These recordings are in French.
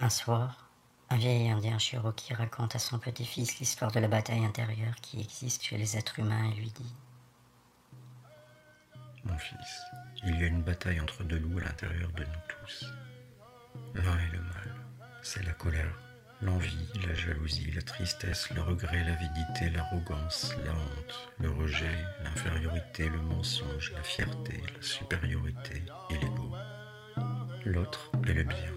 Un soir, un vieil indien cherokee raconte à son petit-fils l'histoire de la bataille intérieure qui existe chez les êtres humains et lui dit: Mon fils, il y a une bataille entre deux loups à l'intérieur de nous tous. L'un est le mal, c'est la colère, l'envie, la jalousie, la tristesse, le regret, l'avidité, l'arrogance, la honte, le rejet, l'infériorité, le mensonge, la fierté, la supériorité et l'ego. L'autre est le bien,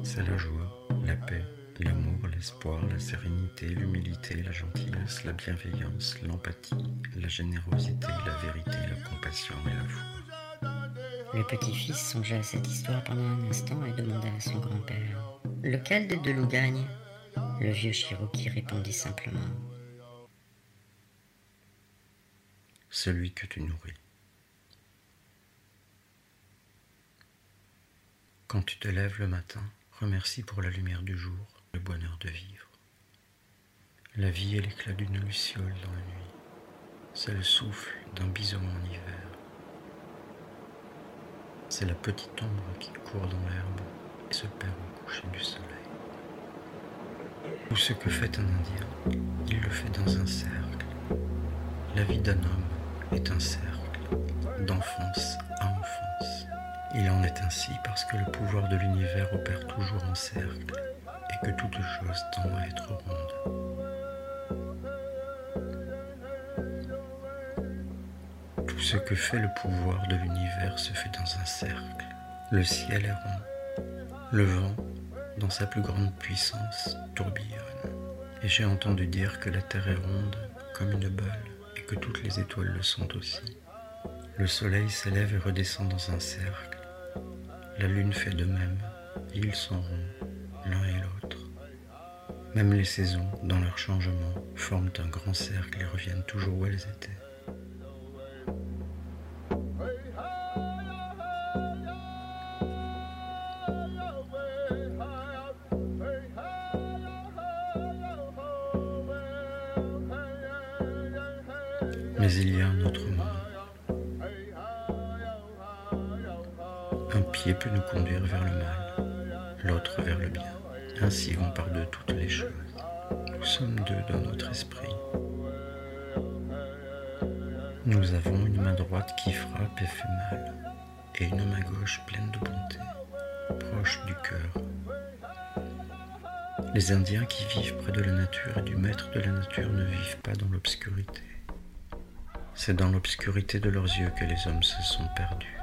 c'est la joie, la paix, l'amour, l'espoir, la sérénité, l'humilité, la gentillesse, la bienveillance, l'empathie, la générosité, la vérité, la compassion et la foi. Le petit-fils songea à cette histoire pendant un instant et demanda à son grand-père: lequel des deux loups gagne? Le vieux cherokee répondit simplement: celui que tu nourris. Quand tu te lèves le matin, remercie pour la lumière du jour, le bonheur de vivre. La vie est l'éclat d'une luciole dans la nuit. C'est le souffle d'un bison en hiver. C'est la petite ombre qui court dans l'herbe et se perd au coucher du soleil. Tout ce que fait un Indien, il le fait dans un cercle. La vie d'un homme est un cercle, d'enfance à enfance. Il en est ainsi parce que le pouvoir de l'univers opère toujours en cercle et que toute chose tend à être ronde. Tout ce que fait le pouvoir de l'univers se fait dans un cercle. Le ciel est rond. Le vent, dans sa plus grande puissance, tourbillonne. Et j'ai entendu dire que la terre est ronde comme une balle et que toutes les étoiles le sont aussi. Le soleil s'élève et redescend dans un cercle. La lune fait de même, et ils sont ronds, l'un et l'autre. Même les saisons, dans leur changement, forment un grand cercle et reviennent toujours où elles étaient. Mais il y a un autre monde. Un pied peut nous conduire vers le mal, l'autre vers le bien. Ainsi vont par deux toutes les choses. Nous sommes deux dans notre esprit. Nous avons une main droite qui frappe et fait mal, et une main gauche pleine de bonté, proche du cœur. Les Indiens qui vivent près de la nature et du maître de la nature ne vivent pas dans l'obscurité. C'est dans l'obscurité de leurs yeux que les hommes se sont perdus.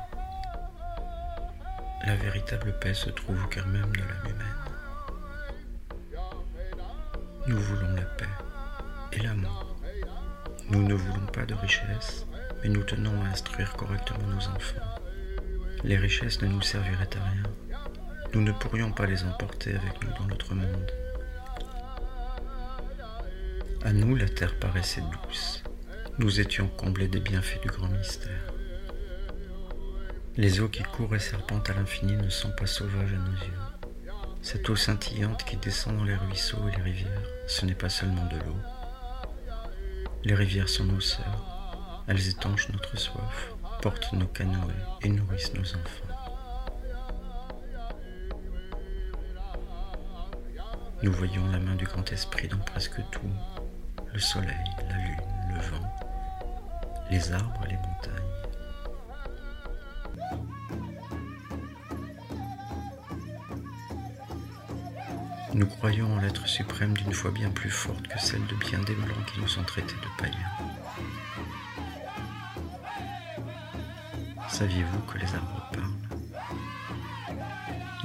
La véritable paix se trouve au cœur même de l'âme humaine. Nous voulons la paix et l'amour. Nous ne voulons pas de richesses, mais nous tenons à instruire correctement nos enfants. Les richesses ne nous serviraient à rien. Nous ne pourrions pas les emporter avec nous dans notre monde. À nous, la terre paraissait douce. Nous étions comblés des bienfaits du grand mystère. Les eaux qui courent et serpentent à l'infini ne sont pas sauvages à nos yeux. Cette eau scintillante qui descend dans les ruisseaux et les rivières, ce n'est pas seulement de l'eau. Les rivières sont nos sœurs. Elles étanchent notre soif, portent nos canoës et nourrissent nos enfants. Nous voyons la main du grand esprit dans presque tout. Le soleil, la lune, le vent, les arbres, les montagnes. Nous croyons en l'être suprême d'une foi bien plus forte que celle de bien des blancs qui nous ont traités de païens. Saviez-vous que les arbres parlent?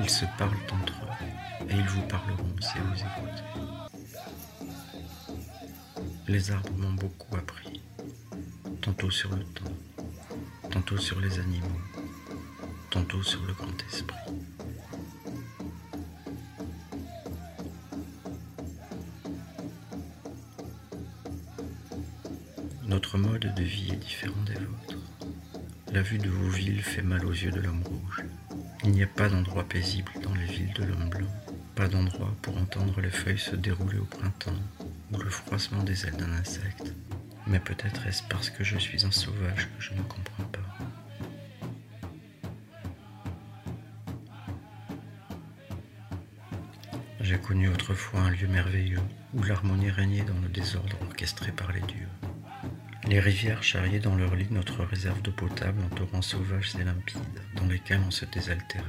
Ils se parlent entre eux et ils vous parleront si vous écoutez. Les arbres m'ont beaucoup appris, tantôt sur le temps, tantôt sur les animaux, tantôt sur le grand esprit. Notre mode de vie est différent des vôtres. La vue de vos villes fait mal aux yeux de l'homme rouge. Il n'y a pas d'endroit paisible dans les villes de l'homme blanc, pas d'endroit pour entendre les feuilles se dérouler au printemps ou le froissement des ailes d'un insecte. Mais peut-être est-ce parce que je suis un sauvage que je ne comprends pas. J'ai connu autrefois un lieu merveilleux où l'harmonie régnait dans le désordre orchestré par les dieux. Les rivières charriaient dans leur lit notre réserve d'eau potable en torrents sauvages et limpides, dans lesquels on se désaltérait.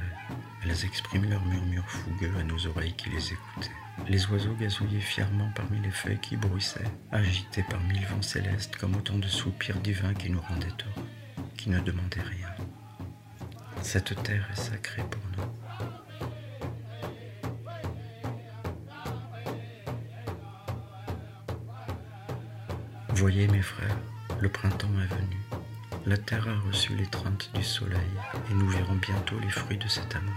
Elles expriment leurs murmures fougueux à nos oreilles qui les écoutaient. Les oiseaux gazouillaient fièrement parmi les feuilles qui bruissaient, agités par 1000 vents célestes comme autant de soupirs divins qui nous rendaient heureux, qui ne demandaient rien. Cette terre est sacrée pour nous. Voyez mes frères, le printemps est venu. La terre a reçu l'étreinte du soleil et nous verrons bientôt les fruits de cet amour.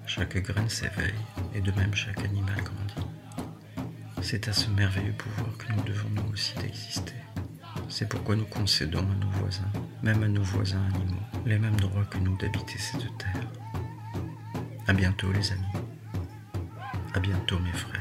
Chaque graine s'éveille et de même chaque animal grandit. C'est à ce merveilleux pouvoir que nous devons nous aussi d'exister. C'est pourquoi nous concédons à nos voisins, même à nos voisins animaux, les mêmes droits que nous d'habiter cette terre. À bientôt les amis. À bientôt mes frères.